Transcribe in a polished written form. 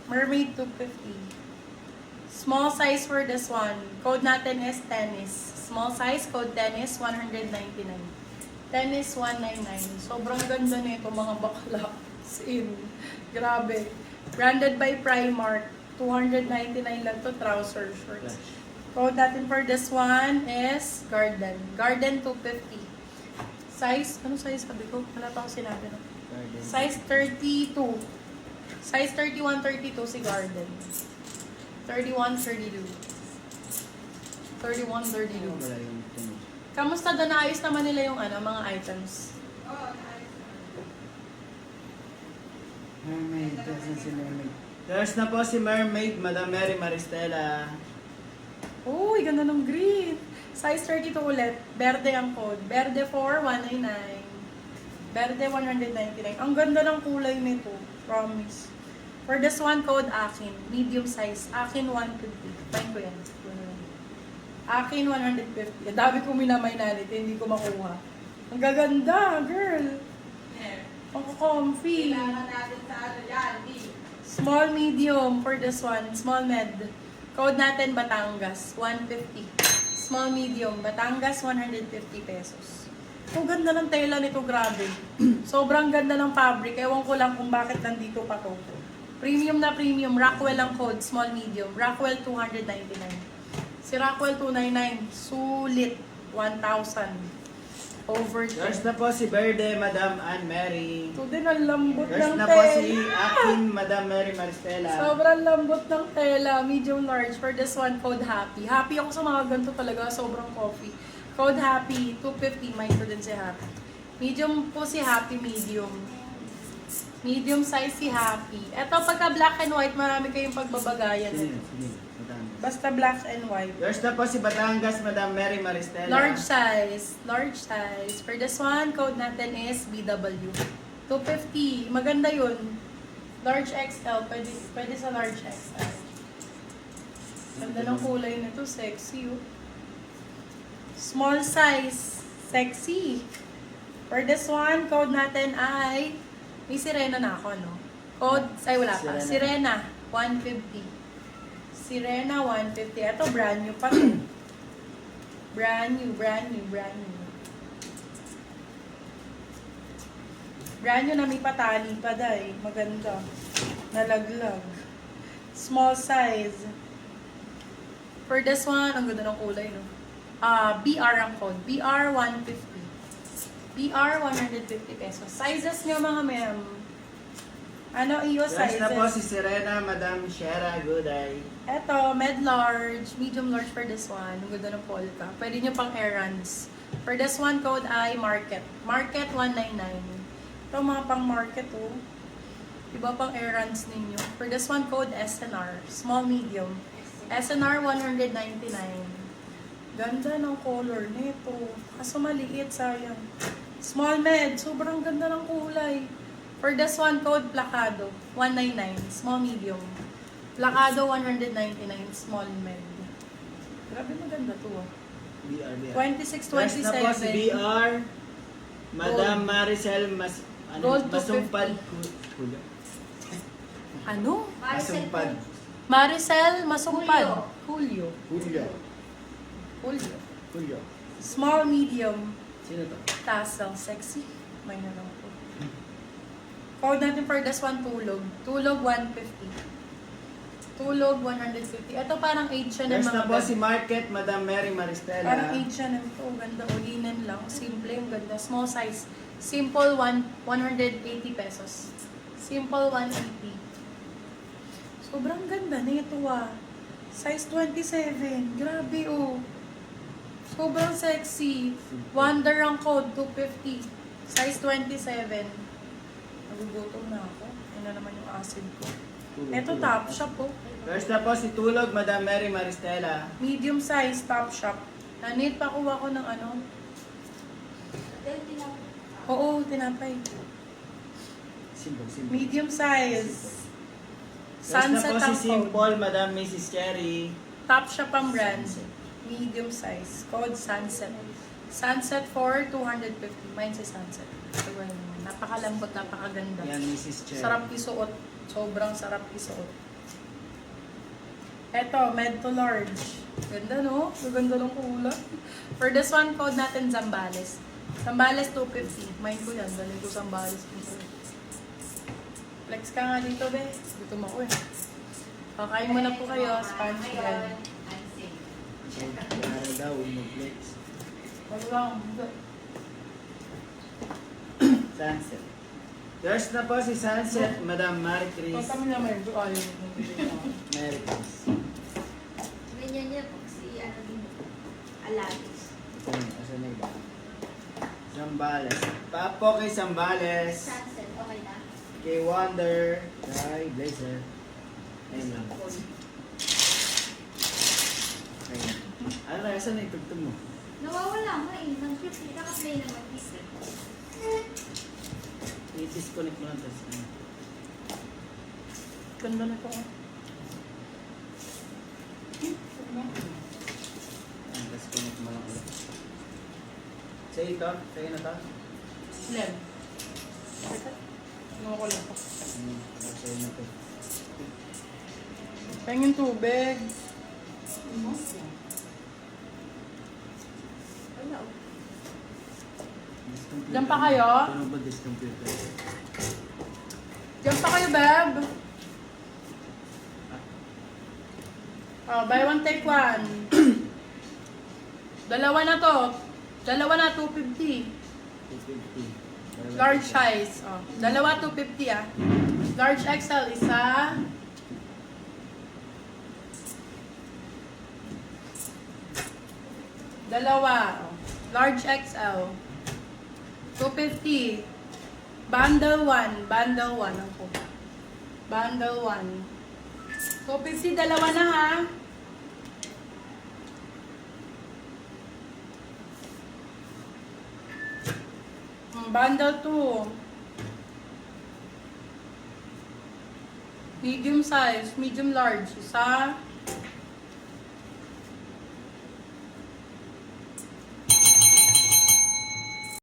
Mermaid 250. Small size for this one. Code natin is tennis. Small size, code tennis, 199. Tennis, 199. Sobrang ganda nito mga bakla. In. Grabe. Branded by Primark. 299 lang to, trouser shorts. Code natin for this one is Garden. Garden 250. Size, ano size sabi ko? Wala pa ako sinabi. No? Size 32. Size 31, 32 si Garden. 31, 32. 31, 32. Kamusta doon? Naayos naman nila yung ano, mga items? Mermaid, kasi si Mermaid. There's na po si Mermaid, Madam Mary Maristela. Uy, ganda ng green. Size 32 ulit. Berde ang code. Berde 4, 199. Berde 199. Ang ganda ng kulay nito. Promise. For this one, code akin. Medium size. Akin 150. Fine ko yan. Akin 150. Ang dami kong minamay na hindi ko makuha. Ang gaganda, girl. Ang comfy. Kailangan natin sa ano yan, Small, medium for this one. Small, med. Code natin, Batangas. 150. Small, medium. Batangas, 150 pesos. Ang ganda ng tela nito, grabe. Sobrang ganda ng fabric. Ewan ko lang kung bakit nandito pa to. Premium na premium. Rockwell ang code. Small, medium. Rockwell, 299. Si Rockwell, 299. Sulit. 1,000. Over 10. There's na po si Verde, Madam Ann Mary. Ito din ang lambot There's ng na po tela. si Akin, Madam Mary Maristela. Sobrang lambot ng tela. Medium large. For this one, code happy. Happy ako sa mga ganito talaga. Sobrang coffee. Code happy. 250. May ito din si happy. Medium po si happy. Medium. Medium size si happy. Ito pagka black and white, marami kayong pagbabagayan. Sige, Madam. Basta black and white. There's na po si Batangas, Madam Mary Maristela. Large size. Large size. For this one, code natin is BW. 250. Maganda yun. Large XL. Pwede sa large XL. Ganda ng kulay nito. Sexy. Oh. Small size. Sexy. For this one, code natin ay... May sirena na ako, no? Code... Ay, wala pa. Sirena. 150. Sirena 150. Ito, brand new pa to. Brand new. Brand new na may patali pa dahil. Maganda. Nalaglag. Small size. For this one, ang ganda ng kulay, no? BR ang code. BR 150. BR 150 pesos. Sizes nyo, mga ma'am. Ano iyo There's sizes? na po si Serena, Madam Shera Gooday. Eto, med large, medium large for this one. Ang ganda ng polka. Pwede nyo pang errands. For this one, code ay market. Market 199. Ito mga pang market, oh. Iba pang errands ninyo. For this one, code SNR. Small, medium. SNR 199. Ganda ng color nito. Kaso maliit, sayang. Small med. Sobrang ganda ng kulay. For this one, code Placado. 199. Small, medium. Placado 199, small med. Grabe maganda to ah. BR. 26, There's na po si 27. BR, Madam Gold. Maricel Gold Masumpad. Ano? Masumpad. Maricel Masumpad. Julio. Small, medium. Sino to? Tassel. Sexy. May na lang po. Code natin for this one, Tulog. Tulog 150. Tulog 150. Ito parang age siya ng There's mga na po si Market, Madam Mary Maristela. Parang age siya ng ito. Ganda. O, linen lang. Simple. Ang ganda. Small size. Simple 180 pesos. Simple 180. Sobrang ganda nito ah. Size 27. Grabe oh. Sobrang sexy. Wonder ang code 250. Size 27. Nagugutom na ako. Ano naman yung acid ko. Ito top shop oh. There's na po si Tulog, Madam Mary Maristela. Medium size top shop. Nanit pa kuha ko ng ano. Oo, tinapay. Simple. Medium size. There's na Sunset po si ang code. Simple, Madam Mrs. Cherry. Top shop ang brand. Medium size. Code Sunset. Sunset for 250. Mine si Sunset. So, well, napakalambot, napakaganda. Yan, Mrs. Cherry. Sarap isuot. Sobrang sarap isuot. Eto, med to large. Ganda, no? Ganda ng kulay. For this one, code natin Zambales. Zambales 250. Mind ko yan. Galing ko Zambales. Flex ka nga dito, be. Gutom ako eh. Kakain muna po kayo. Sponge yan. Kaya daw, mag-flex. Wag lang. Sunset. There's na po si Sunset, Madam Marie Chris. Kung kami naman, ayaw. Mary Chris. Ganyan niya pag si ano din. Alagis. Ito yun, asan na iba? Zambales. Papo kay Zambales. Sunset, okay na. Kay Wonder. Kay Blazer. Ayun lang. Ayun. Ano na, asan na itugtog mo? Nawawala nga eh. Nag-50. Naka-play naman. I-disconnect mo lang tapos. Ganda na po. Tapos connect mo lang ulit. Sa'yo ito? Sa'yo na ito? Lem. Ano ko lang po. Sa'yo na ito. Pahingin tubig. Wala oh. Diyan pa kayo? Ano ba this computer? Diyan pa kayo, Beb. Oh, buy one, take one. Dalawa na to. Dalawa na, 250. 250. Large size. Oh, dalawa, 250 ah. Large XL, isa. Dalawa. Oh. Large XL. 250. Bundle 1. Bundle 1 ako. Bundle 1. 250, dalawa na ha. Bundle 2. Medium size, medium large. Isa.